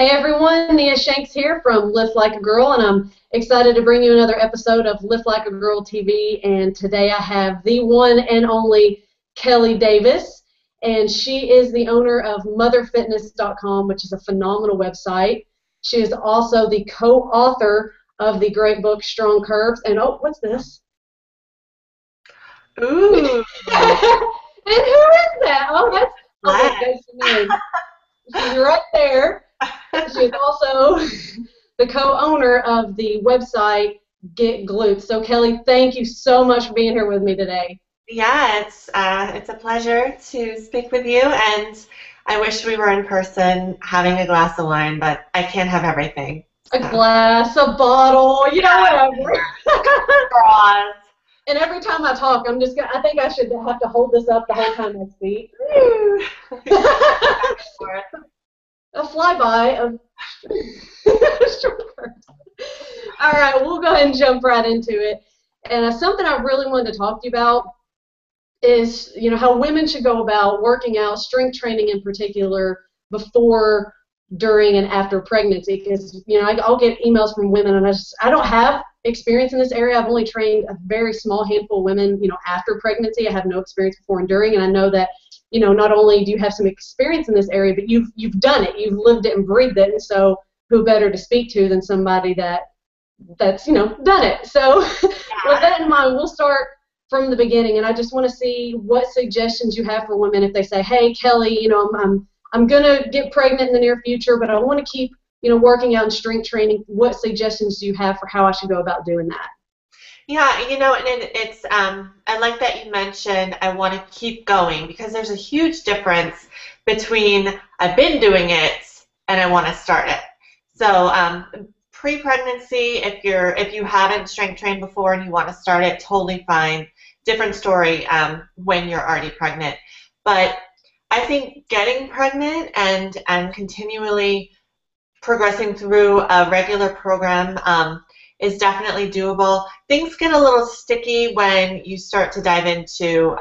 Hey everyone, Nia Shanks here from Lift Like a Girl, and I'm excited to bring you another episode of Lift Like a Girl TV. And today I have the one and only Kellie Davis, and she is the owner of motherfitness.com, which is a phenomenal website. She is also the co-author of the great book Strong Curves. And oh, what's this? Ooh. And who is that? Oh, that's she's right there. She's also the co-owner of the website Get Glutes. So Kellie, thank you so much for being here with me today. Yeah, it's a pleasure to speak with you, and I wish we were in person having a glass of wine, but I can't have everything. So. A glass, a bottle, you know, whatever. Straws. And every time I talk, I think I should have to hold this up the whole time I speak. A flyby of Strong Curves. All right, we'll go ahead and jump right into it. And something I really wanted to talk to you about is, you know, how women should go about working out, strength training in particular, before, during, and after pregnancy. Because, you know, I'll get emails from women, and I don't have experience in this area. I've only trained a very small handful of women, you know, after pregnancy. I have no experience before and during, and I know that, you know, not only do you have some experience in this area, but you've done it, you've lived it and breathed it, and so who better to speak to than somebody that's you know, done it. So with that in mind, we'll start from the beginning, and I just want to see what suggestions you have for women if they say, hey Kellie, you know, I'm gonna get pregnant in the near future, but I want to keep, you know, working out and strength training. What suggestions do you have for how I should go about doing that? Yeah, you know, and it's I like that you mentioned I want to keep going, because there's a huge difference between I've been doing it and I want to start it. So pre-pregnancy, if you haven't strength trained before and you want to start it, totally fine. Different story when you're already pregnant. But I think getting pregnant and continually progressing through a regular program is definitely doable. Things get a little sticky when you start to dive into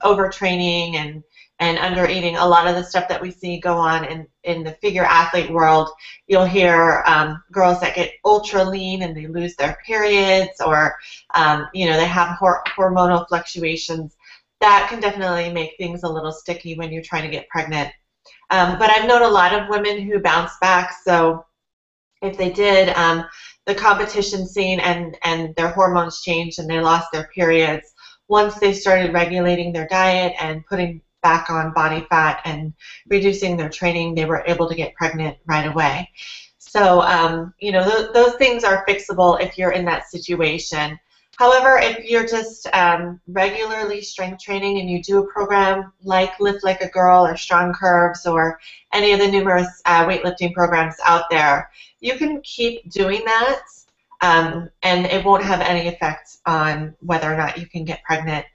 overtraining and undereating. A lot of the stuff that we see go on in the figure athlete world, you'll hear girls that get ultra lean and they lose their periods, or you know, they have hormonal fluctuations. That can definitely make things a little sticky when you're trying to get pregnant. But I've known a lot of women who bounce back. So if they did the competition scene and their hormones changed and they lost their periods, once they started regulating their diet and putting back on body fat and reducing their training, they were able to get pregnant right away. So you know, those things are fixable if you're in that situation. However, if you're just regularly strength training and you do a program like Lift Like a Girl or Strong Curves or any of the numerous weightlifting programs out there, you can keep doing that, and it won't have any effect on whether or not you can get pregnant.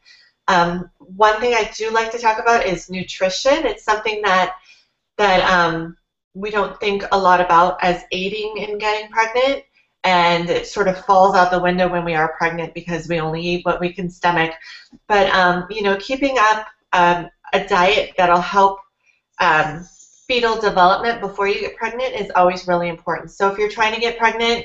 One thing I do like to talk about is nutrition. It's something that we don't think a lot about as aiding in getting pregnant, and it sort of falls out the window when we are pregnant because we only eat what we can stomach. But you know, keeping up a diet that'll help fetal development before you get pregnant is always really important. So if you're trying to get pregnant,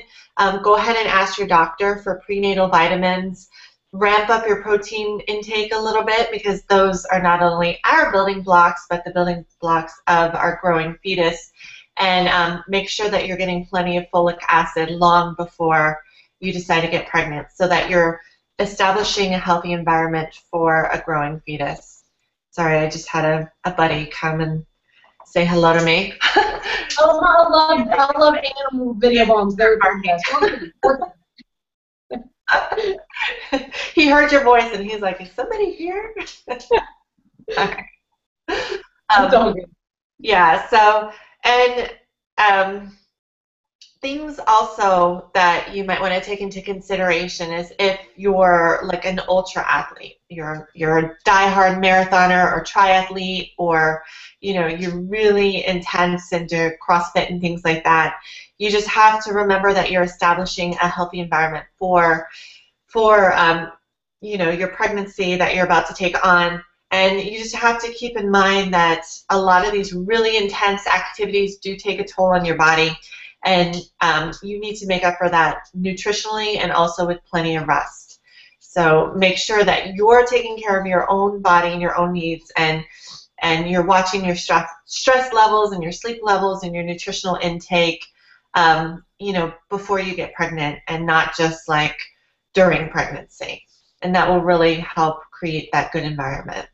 go ahead and ask your doctor for prenatal vitamins. Ramp up your protein intake a little bit, because those are not only our building blocks, but the building blocks of our growing fetus. And make sure that you're getting plenty of folic acid long before you decide to get pregnant, so that you're establishing a healthy environment for a growing fetus. Sorry, I just had a buddy come and say hello to me. Oh, I love animal video bombs. They're the best. He heard your voice and he's like, is somebody here? Okay. Yeah, so, and things also that you might want to take into consideration is if you're like an ultra athlete, you're a diehard marathoner or triathlete, or you know, you're really intense into CrossFit and things like that. You just have to remember that you're establishing a healthy environment for you know, your pregnancy that you're about to take on, And you just have to keep in mind that a lot of these really intense activities do take a toll on your body, and you need to make up for that nutritionally and also with plenty of rest. So make sure that you're taking care of your own body and your own needs, and you're watching your stress levels and your sleep levels and your nutritional intake, you know, before you get pregnant, and not just like during pregnancy. And that will really help create that good environment.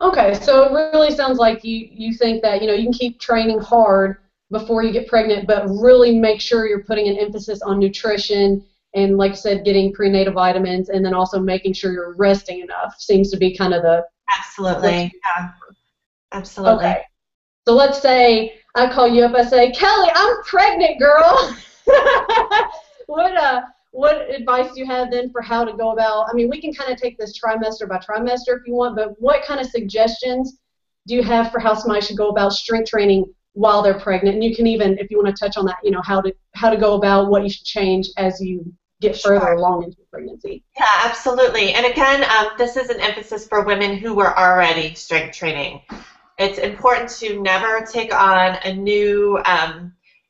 Okay, so it really sounds like you think that, you can keep training hard before you get pregnant, but really make sure you're putting an emphasis on nutrition and, like you said, getting prenatal vitamins, and then also making sure you're resting enough seems to be kind of the... Absolutely. Yeah. Absolutely. Okay. So let's say I call you up, I say, Kelly, I'm pregnant, girl. What advice do you have then for how to go about, I mean, we can kind of take this trimester by trimester if you want, but what kind of suggestions do you have for how somebody should go about strength training while they're pregnant? And you can even, if you want to touch on that, how to go about what you should change as you get further along into pregnancy. Yeah, absolutely. And again, this is an emphasis for women who were already strength training. It's important to never take on a new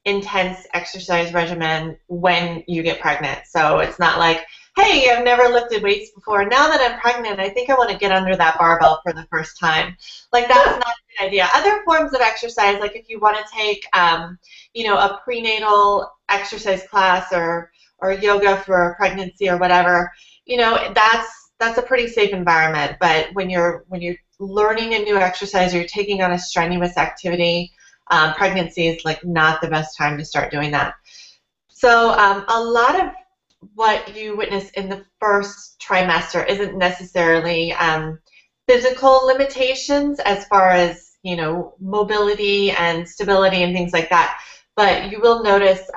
intense exercise regimen when you get pregnant. So it's not like, hey, I've never lifted weights before. Now that I'm pregnant, I think I want to get under that barbell for the first time. Like, that's not a good idea. Other forms of exercise, like if you want to take, a prenatal exercise class or yoga for pregnancy or whatever, that's a pretty safe environment. But when you're learning a new exercise, or you're taking on a strenuous activity, pregnancy is like not the best time to start doing that. So a lot of what you witness in the first trimester isn't necessarily physical limitations as far as mobility and stability and things like that, but you will notice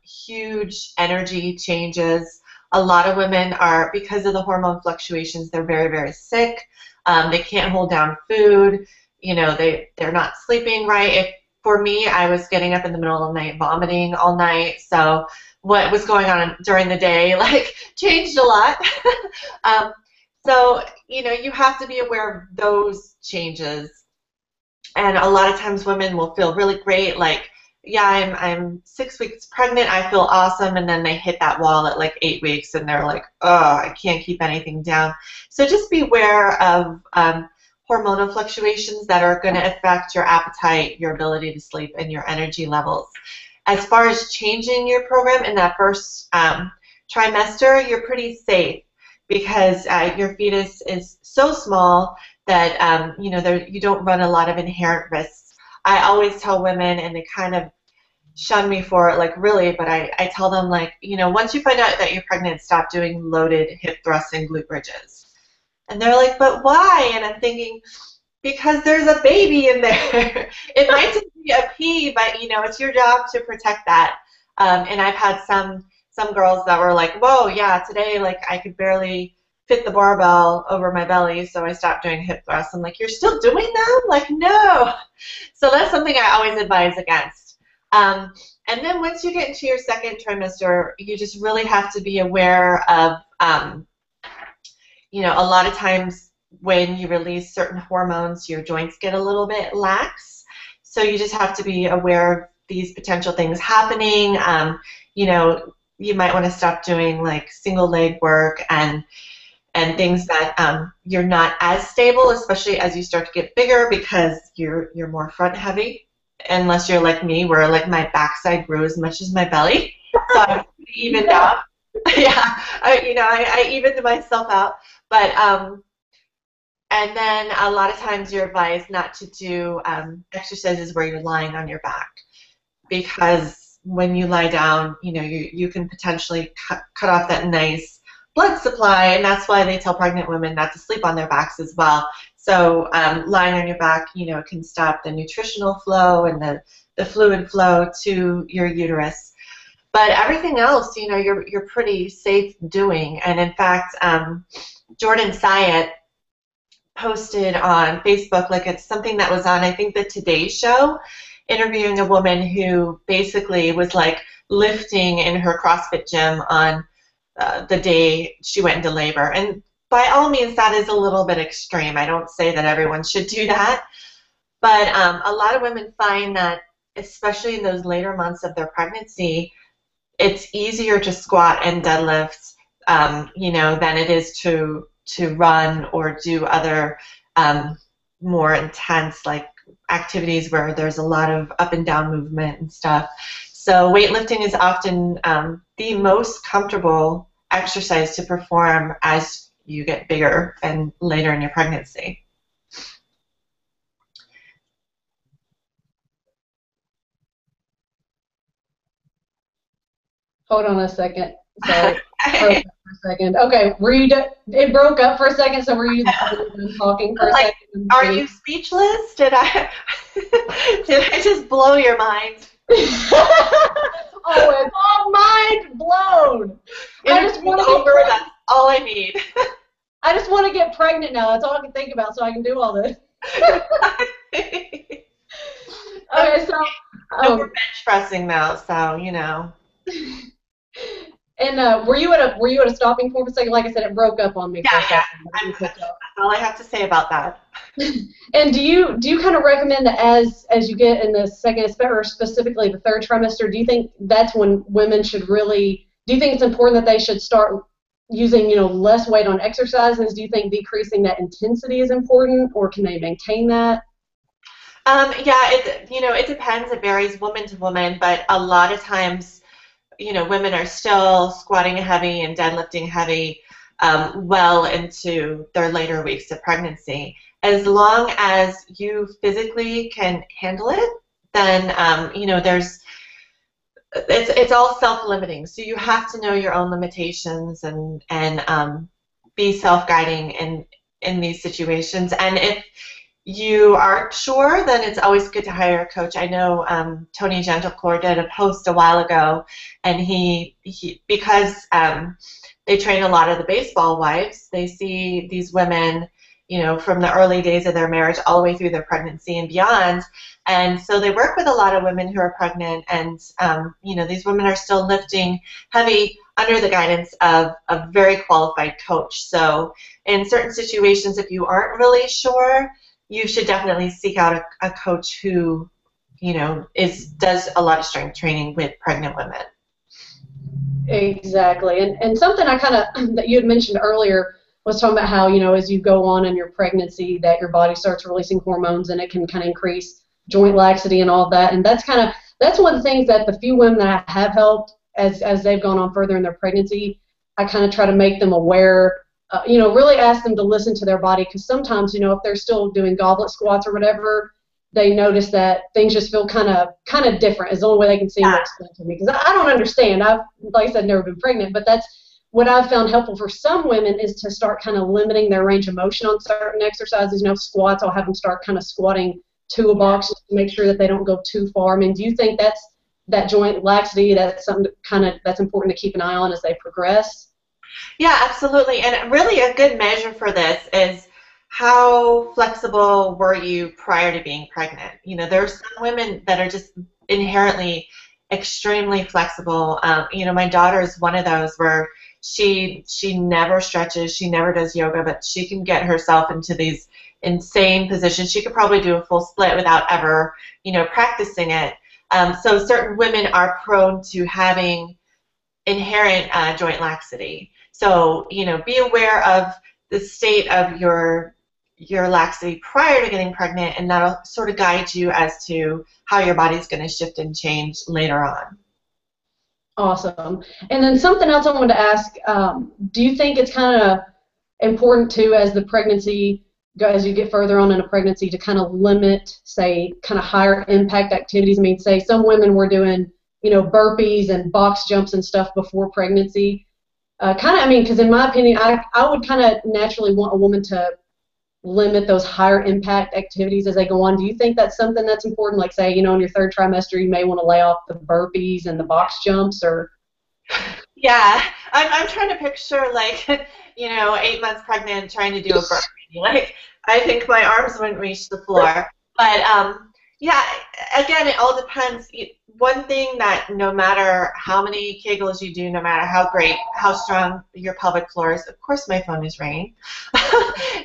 huge energy changes. A lot of women are, because of the hormone fluctuations, they're very, very sick. They can't hold down food. They're not sleeping right. For me, I was getting up in the middle of the night, vomiting all night. So what was going on during the day, changed a lot. So, you have to be aware of those changes. And a lot of times women will feel really great, yeah, I'm 6 weeks pregnant, I feel awesome, and then they hit that wall at 8 weeks, and they're like, oh, I can't keep anything down. So just be aware of hormonal fluctuations that are going to affect your appetite, your ability to sleep, and your energy levels. As far as changing your program in that first trimester, you're pretty safe, because your fetus is so small that you don't run a lot of inherent risks. I always tell women, and they kind of shun me for it, really, but I tell them, once you find out that you're pregnant, stop doing loaded hip thrusts and glute bridges. And they're like, but why? And I'm thinking, because there's a baby in there. It might just be a pee, but, it's your job to protect that. And I've had some girls that were like, whoa, yeah, today, I could barely fit the barbell over my belly, so I stopped doing hip thrusts. I'm like, you're still doing them? No. So that's something I always advise against. And then once you get into your second trimester, you just really have to be aware of, a lot of times when you release certain hormones, your joints get a little bit lax. So you just have to be aware of these potential things happening. You might want to stop doing single leg work and things that you're not as stable, especially as you start to get bigger, because you're more front heavy. Unless you're like me, where my backside grew as much as my belly, so I evened out. Yeah, I evened myself out. But and then a lot of times you're advised not to do exercises where you're lying on your back, because when you lie down, you can potentially cut off that nice blood supply, and that's why they tell pregnant women not to sleep on their backs as well. So lying on your back, can stop the nutritional flow and the fluid flow to your uterus. But everything else, you're pretty safe doing. And in fact, Jordan Syatt posted on Facebook, it's something that was on, I think, the Today Show, interviewing a woman who basically was lifting in her CrossFit gym on the day she went into labor. And by all means, that is a little bit extreme. I don't say that everyone should do that, but a lot of women find that, especially in those later months of their pregnancy, it's easier to squat and deadlift, than it is to run or do other more intense like activities where there's a lot of up and down movement and stuff. So weightlifting is often the most comfortable exercise to perform as you get bigger and later in your pregnancy. Hold on a second. Sorry. For a second. Okay, were you it broke up for a second, so were you done talking for a second? Are you speechless? Did I just blow your mind? Oh, it's all mind blown. I just want to that's all I need. I just want to get pregnant now. That's all I can think about, so I can do all this. Okay, so we're bench pressing now, so you know. And were you at a stopping point for a second? Like I said, it broke up on me for a second. That's all I have to say about that. And do you kind of recommend that as you get in the second, or specifically the third trimester, do you think that's when women should really? Do you think it's important that they should start using less weight on exercises? Do you think decreasing that intensity is important, or can they maintain that? It depends. It varies woman to woman, but a lot of times, women are still squatting heavy and deadlifting heavy well into their later weeks of pregnancy. As long as you physically can handle it, then it's all self-limiting. So you have to know your own limitations and be self-guiding in these situations. And if you aren't sure, then it's always good to hire a coach. I know Tony Gentlecore did a post a while ago, and he because they train a lot of the baseball wives, they see these women, from the early days of their marriage all the way through their pregnancy and beyond. And so they work with a lot of women who are pregnant, and these women are still lifting heavy under the guidance of a very qualified coach. So in certain situations, if you aren't really sure, you should definitely seek out a coach who, does a lot of strength training with pregnant women. Exactly. And something I kind of, that you had mentioned earlier, was talking about how, as you go on in your pregnancy, that your body starts releasing hormones, and it can kind of increase joint laxity and all that. And that's one of the things that the few women that I have helped as they've gone on further in their pregnancy, I kind of try to make them aware, really ask them to listen to their body, because sometimes, if they're still doing goblet squats or whatever, they notice that things just feel kind of different. Is the only way they can seem to explain to me, because I don't understand. I've, like I said, never been pregnant, but that's what I've found helpful for some women, is to start kind of limiting their range of motion on certain exercises. Squats, I'll have them start kind of squatting to a box just to make sure that they don't go too far. I mean, do you think that joint laxity, that's something that's important to keep an eye on as they progress? Yeah, absolutely. And really a good measure for this is how flexible were you prior to being pregnant? There are some women that are just inherently extremely flexible. My daughter is one of those where she never stretches, she never does yoga, but she can get herself into these insane positions. She could probably do a full split without ever, practicing it. So certain women are prone to having inherent joint laxity. So, be aware of the state of your laxity prior to getting pregnant, and that'll sort of guide you as to how your body's going to shift and change later on. Awesome. And then something else I wanted to ask, do you think it's kind of important too, as the pregnancy, as you get further on in a pregnancy, to kind of limit, say, kind of higher impact activities? I mean, say some women were doing, burpees and box jumps and stuff before pregnancy. Because in my opinion, I would kind of naturally want a woman to limit those higher impact activities as they go on. Do you think that's something that's important? Like, say, in your third trimester, you may want to lay off the burpees and the box jumps, or? Yeah, I'm trying to picture, like, 8 months pregnant trying to do a burpee. Like, I think my arms wouldn't reach the floor. But Yeah, again, it all depends. One thing that no matter how many Kegels you do, no matter how great, how strong your pelvic floor is, of course my phone is ringing.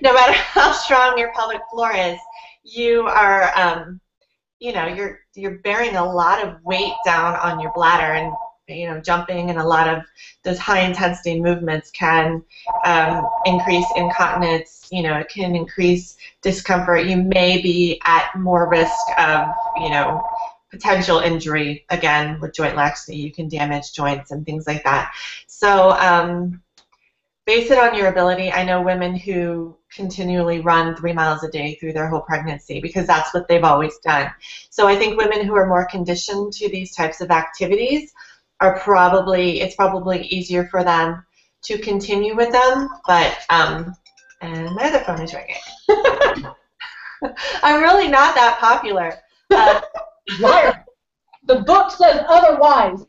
No matter how strong your pelvic floor is, you are, you're bearing a lot of weight down on your bladder, and jumping and a lot of those high intensity movements can increase incontinence. It can increase discomfort. You may be at more risk of potential injury. Again, with joint laxity, you can damage joints and things like that. So base it on your ability. I know women who continually run 3 miles a day through their whole pregnancy because that's what they've always done. So I think women who are more conditioned to these types of activities it's probably easier for them to continue with them. But and my other phone is ringing. I'm really not that popular. Liar. The book says otherwise.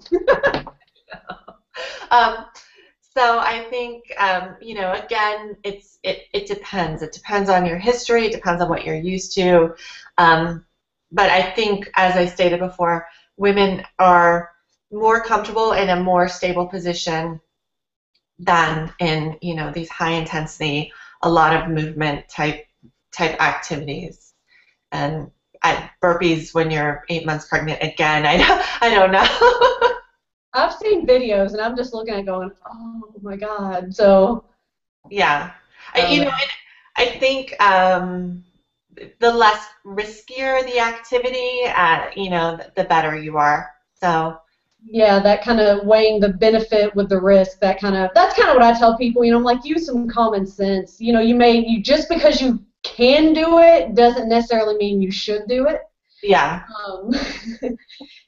So I think, again, it depends. It depends on your history. It depends on what you're used to. But I think, as I stated before, women are more comfortable in a more stable position than in, these high intensity, a lot of movement type activities. And burpees when you're 8 months pregnant, again, I don't know. I've seen videos, and I'm just looking at it going, oh, my God. So, yeah. I think the less riskier the activity, the better you are. So, yeah, that kind of weighing the benefit with the risk, that's kind of what I tell people. I'm like, use some common sense. You just because you can do it doesn't necessarily mean you should do it. Yeah. And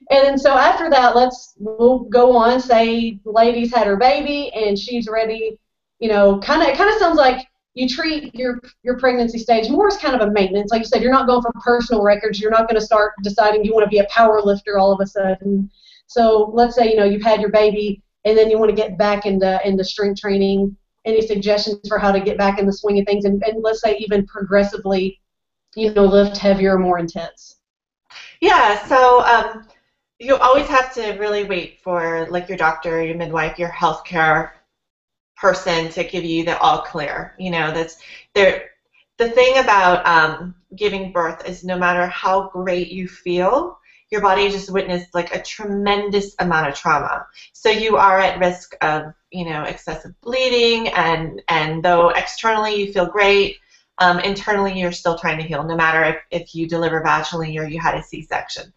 then so after that, we'll go on. Say the lady's had her baby and she's ready. Kind of sounds like you treat your pregnancy stage more as kind of a maintenance. Like you said, you're not going for personal records. You're not going to start deciding you want to be a power lifter all of a sudden. So let's say you've had your baby and then you want to get back into strength training. Any suggestions for how to get back in the swing of things, and let's say even progressively, lift heavier, more intense. Yeah. So you always have to really wait for your doctor, your midwife, your healthcare person to give you the all clear. That's there. The thing about giving birth is no matter how great you feel, your body just witnessed a tremendous amount of trauma. So you are at risk of excessive bleeding, and though externally you feel great, internally you're still trying to heal, no matter if you deliver vaginally or you had a C-section.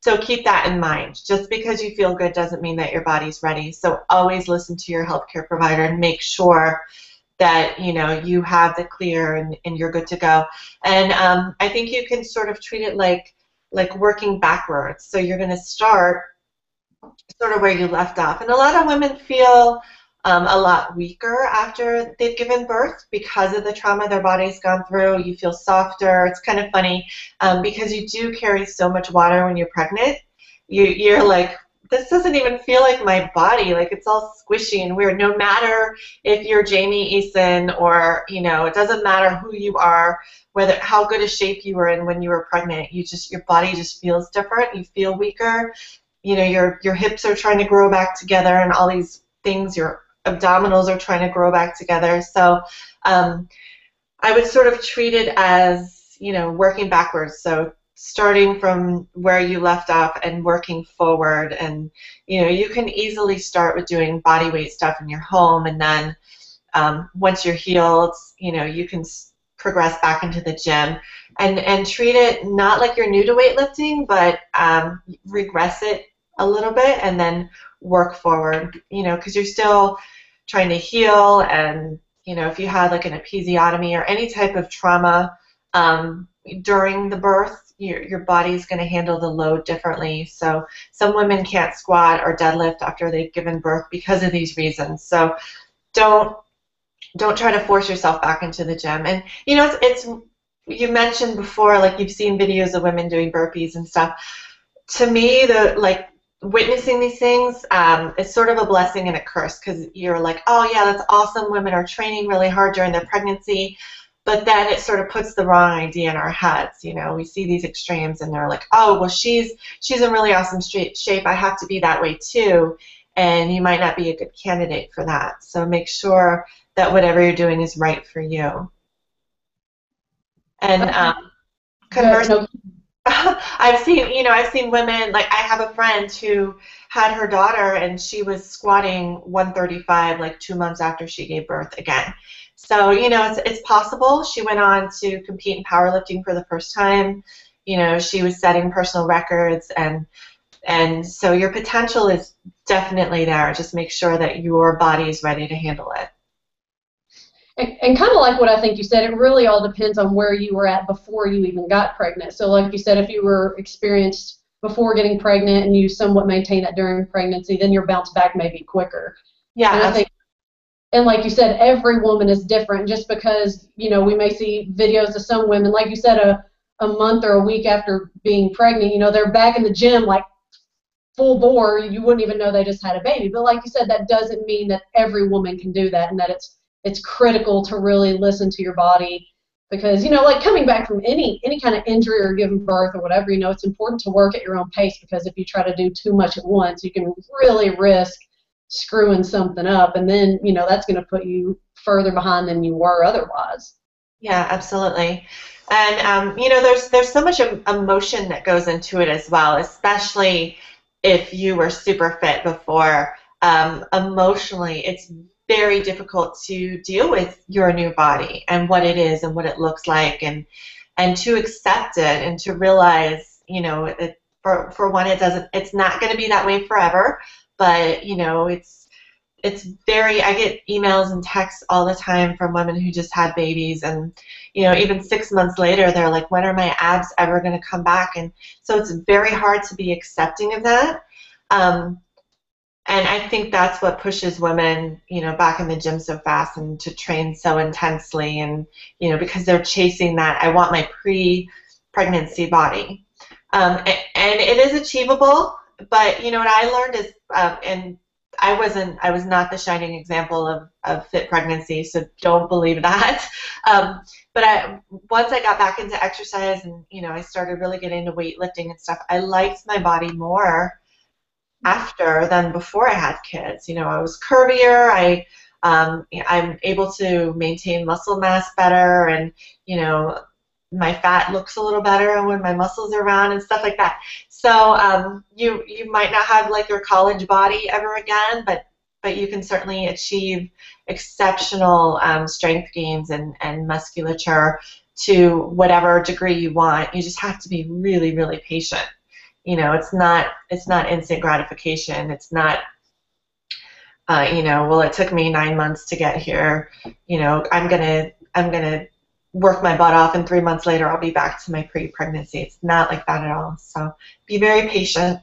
So keep that in mind. Just because you feel good doesn't mean that your body's ready. So always listen to your healthcare provider and make sure that you have the clear and you're good to go. And I think you can sort of treat it like working backwards. So you're going to start sort of where you left off. And a lot of women feel a lot weaker after they've given birth because of the trauma their body's gone through. You feel softer. It's kind of funny because you do carry so much water when you're pregnant. You're like, this doesn't even feel like my body. It's all squishy and weird. No matter if you're Jamie Eason or, it doesn't matter who you are, how good a shape you were in when you were pregnant. Your body just feels different. You feel weaker. Your hips are trying to grow back together and all these things. Your abdominals are trying to grow back together. So I would sort of treat it as, working backwards. So starting from where you left off and working forward. And, you can easily start with doing body weight stuff in your home. And then once you're healed, you can progress back into the gym and treat it not like you're new to weightlifting, but regress it a little bit and then work forward, because you're still trying to heal. And, if you had an episiotomy or any type of trauma during the birth, your body's going to handle the load differently. So some women can't squat or deadlift after they've given birth because of these reasons. So don't try to force yourself back into the gym. And, it's you mentioned before, you've seen videos of women doing burpees and stuff. To me, witnessing these things is sort of a blessing and a curse, because you're like, oh yeah, that's awesome. Women are training really hard during their pregnancy, But then it sort of puts the wrong idea in our heads. You know, we see these extremes and they're like, oh, well, she's in really awesome shape. I have to be that way too. And you might not be a good candidate for that. So make sure that whatever you're doing is right for you. And conversely, I've seen women, like I have a friend who had her daughter and she was squatting 135 like 2 months after she gave birth again. So, you know, it's possible. She went on to compete in powerlifting for the first time. You know, she was setting personal records, and so your potential is definitely there. Just make sure that your body is ready to handle it. And kind of like what I think you said, it really all depends on where you were at before you even got pregnant. So like you said, if you were experienced before getting pregnant and you somewhat maintain that during pregnancy, then your bounce back may be quicker. Yeah. And I think, and like you said, every woman is different. Just because, you know, we may see videos of some women, like you said, a month or a week after being pregnant, you know, they're back in the gym like full bore. You wouldn't even know they just had a baby. But like you said, that doesn't mean that every woman can do that, and that it's critical to really listen to your body, because, you know, like coming back from any kind of injury or giving birth or whatever, you know, it's important to work at your own pace, because if you try to do too much at once, you can really risk screwing something up, and then, you know, that's going to put you further behind than you were otherwise. Yeah, absolutely. And you know, there's so much emotion that goes into it as well, especially if you were super fit before. Emotionally, it's very difficult to deal with your new body and what it is and what it looks like, and to accept it and to realize, you know, for one, it's not going to be that way forever, but, you know, it's very, I get emails and texts all the time from women who just had babies, and, you know, even 6 months later, they're like, when are my abs ever going to come back? And so it's very hard to be accepting of that. And I think that's what pushes women, you know, back in the gym so fast and to train so intensely, and, you know, because they're chasing that, I want my pre-pregnancy body. And it is achievable, but, you know, what I learned is, and I was not the shining example of fit pregnancy, so don't believe that. But once I got back into exercise and, you know, I started really getting into weightlifting and stuff, I liked my body more after than before I had kids. You know, I was curvier. I'm able to maintain muscle mass better, and, you know, my fat looks a little better when my muscles are around and stuff like that. So you might not have like your college body ever again, but you can certainly achieve exceptional strength gains and musculature to whatever degree you want. You just have to be really, really patient. You know, it's not instant gratification. It's not, you know, well, it took me 9 months to get here. You know, I'm gonna work my butt off, and 3 months later I'll be back to my pre-pregnancy. It's not like that at all. So be very patient.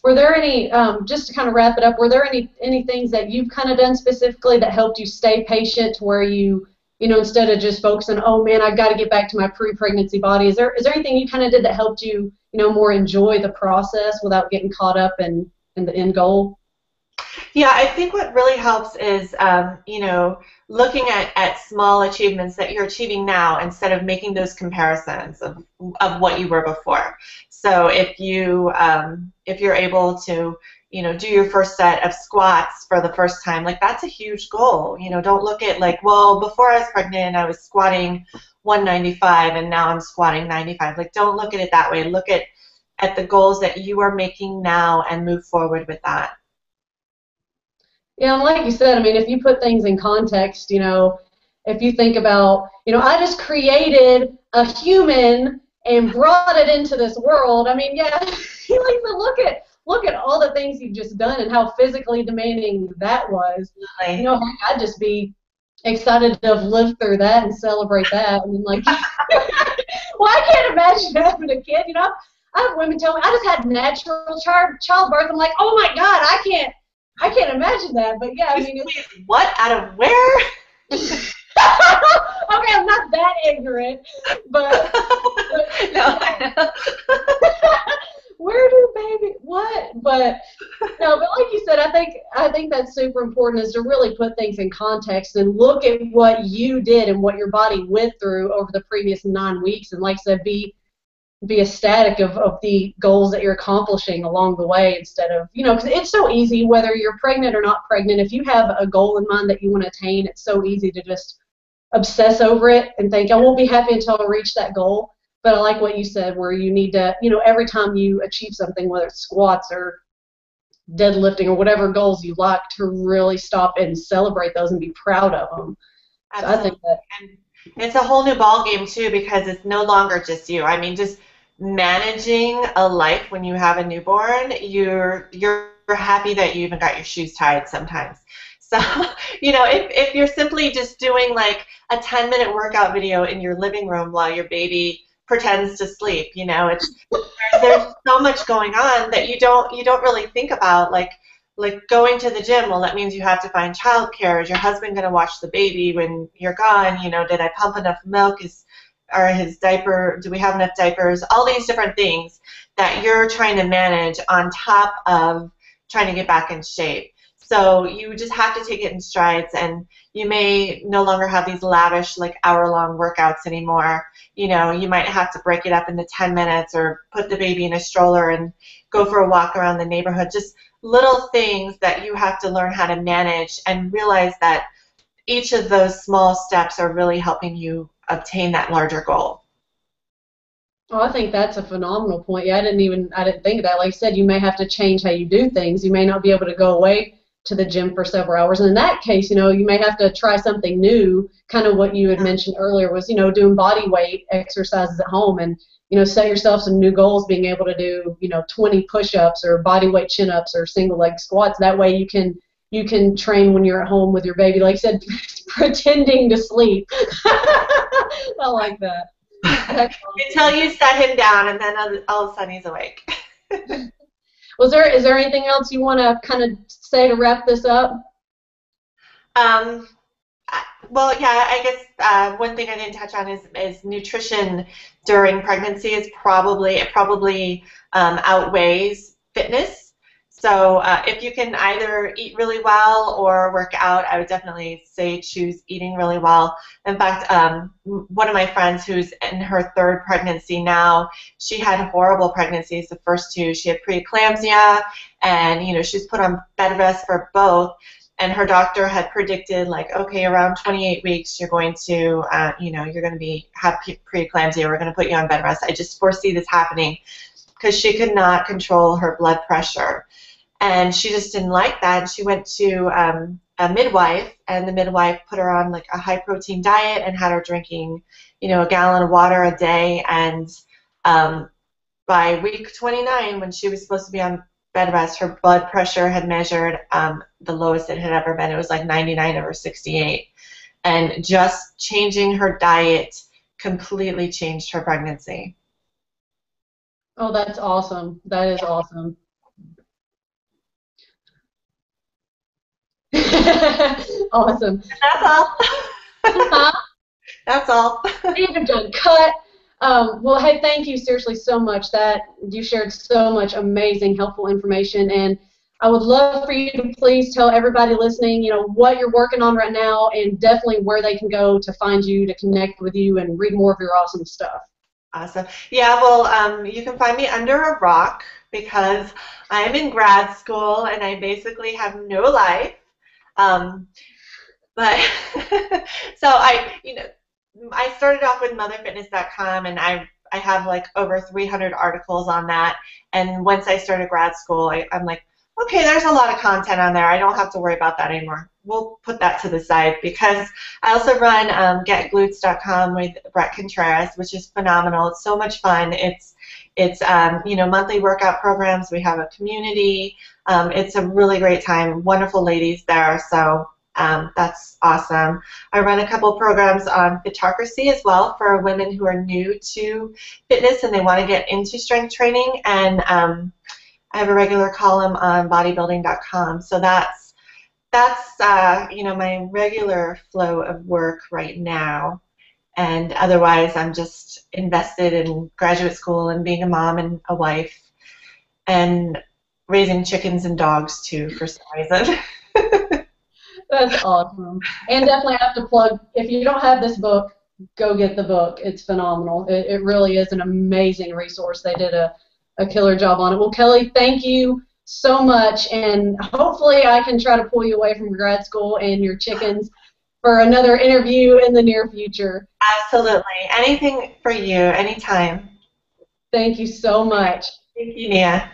Were there any, just to kind of wrap it up, were there any things that you've kind of done specifically that helped you stay patient, to where you know, instead of just focusing, oh man, I've got to get back to my pre-pregnancy body, is there anything you kind of did that helped you, you know, more enjoy the process without getting caught up in the end goal? Yeah, I think what really helps is, you know, looking at small achievements that you're achieving now, instead of making those comparisons of what you were before. So if you're able to, you know, do your first set of squats for the first time, like, that's a huge goal. You know, don't look at like, well, before I was pregnant, I was squatting 195 and now I'm squatting 95. Like, don't look at it that way. Look at the goals that you are making now and move forward with that. Yeah, and like you said, I mean, if you put things in context, you know, if you think about, you know, I just created a human and brought it into this world. I mean, yeah, you like to look at all the things you've just done and how physically demanding that was. You know, I'd just be excited to have lived through that and celebrate that. And then, like, well, I can't imagine having a kid. You know, I have women tell me I just had natural childbirth. I'm like, oh my God, I can't imagine that. But yeah, I mean, what, out of where? Okay, I'm not that ignorant, but no, I know. Where do baby what? But no, but like you said, I I think that's super important, is to really put things in context and look at what you did and what your body went through over the previous 9 weeks, and like I said, be ecstatic of the goals that you're accomplishing along the way, instead of, because it's so easy, whether you're pregnant or not pregnant, if you have a goal in mind that you want to attain, it's so easy to just obsess over it and think, I won't be happy until I reach that goal. But I like what you said, where you need to, every time you achieve something, whether it's squats or deadlifting or whatever goals you like, to really stop and celebrate those and be proud of them. Absolutely. So I think that, And it's a whole new ball game too, because it's no longer just you. I mean, just managing a life when you have a newborn, you're happy that you even got your shoes tied sometimes. So, if you're simply just doing like a 10-minute workout video in your living room while your baby pretends to sleep, there's so much going on that you don't really think about, like going to the gym. Well, that means you have to find childcare. Is your husband going to watch the baby when you're gone? Did I pump enough milk? Or his diaper, do we have enough diapers? All these different things that you're trying to manage on top of trying to get back in shape. So you just have to take it in strides, and you may no longer have these lavish, like, hour-long workouts anymore. You might have to break it up into 10 minutes, or put the baby in a stroller and go for a walk around the neighborhood. Just little things that you have to learn how to manage, and realize that each of those small steps are really helping you obtain that larger goal. oh, I think that's a phenomenal point. Yeah, I didn't think of that. Like I said, you may have to change how you do things. You may not be able to go away to the gym for several hours. And in that case, you may have to try something new. Kind of what you had mentioned earlier was, doing body weight exercises at home, and, set yourself some new goals, being able to do, 20 push-ups or body weight chin-ups or single leg squats. That way you can train when you're at home with your baby, like I said, pretending to sleep. I like that. That's awesome. Until you set him down, and then all of a sudden he's awake. Is there anything else you want to kind of say to wrap this up? Well, yeah, I guess one thing I didn't touch on is nutrition during pregnancy probably outweighs fitness. So if you can either eat really well or work out, I would definitely say choose eating really well. In fact, one of my friends who's in her 3rd pregnancy now, she had horrible pregnancies. The first 2, she had preeclampsia, and she's put on bed rest for both. And her doctor had predicted, like, okay, around 28 weeks, you're going to, you're going to have preeclampsia. We're going to put you on bed rest. I just foresee this happening, because she could not control her blood pressure. And she just didn't like that. And she went to a midwife, and the midwife put her on, like, a high-protein diet and had her drinking, a gallon of water a day. And by week 29, when she was supposed to be on bed rest, her blood pressure had measured the lowest it had ever been. It was like 99/68. And just changing her diet completely changed her pregnancy. Oh, that's awesome. That is awesome. Awesome. That's all. That's all. I'm done. Cut. Well, hey, thank you seriously so much. That you shared so much amazing, helpful information, and I would love for you to please tell everybody listening, what you're working on right now, and definitely where they can go to find you, to connect with you, and read more of your awesome stuff. Awesome. Yeah, well, you can find me under a rock, because I'm in grad school and I basically have no life. But so I started off with motherfitness.com, and I have like over 300 articles on that. And once I started grad school, I'm like, okay, there's a lot of content on there. I don't have to worry about that anymore. We'll put that to the side, because I also run getglutes.com with Brett Contreras, which is phenomenal. It's so much fun. It's monthly workout programs. We have a community. It's a really great time. Wonderful ladies there. So that's awesome. I run a couple programs on Fitocracy as well, for women who are new to fitness and they want to get into strength training. And I have a regular column on bodybuilding.com. So that's my regular flow of work right now. And otherwise, I'm just invested in graduate school and being a mom and a wife. And raising chickens and dogs too for some reason. That's awesome. And definitely have to plug, if you don't have this book, go get the book. It's phenomenal. It really is an amazing resource. They did a killer job on it. Well, Kellie, thank you so much, and hopefully I can try to pull you away from grad school and your chickens for another interview in the near future. Absolutely. Anything for you, anytime. Thank you so much. Thank you, Nia.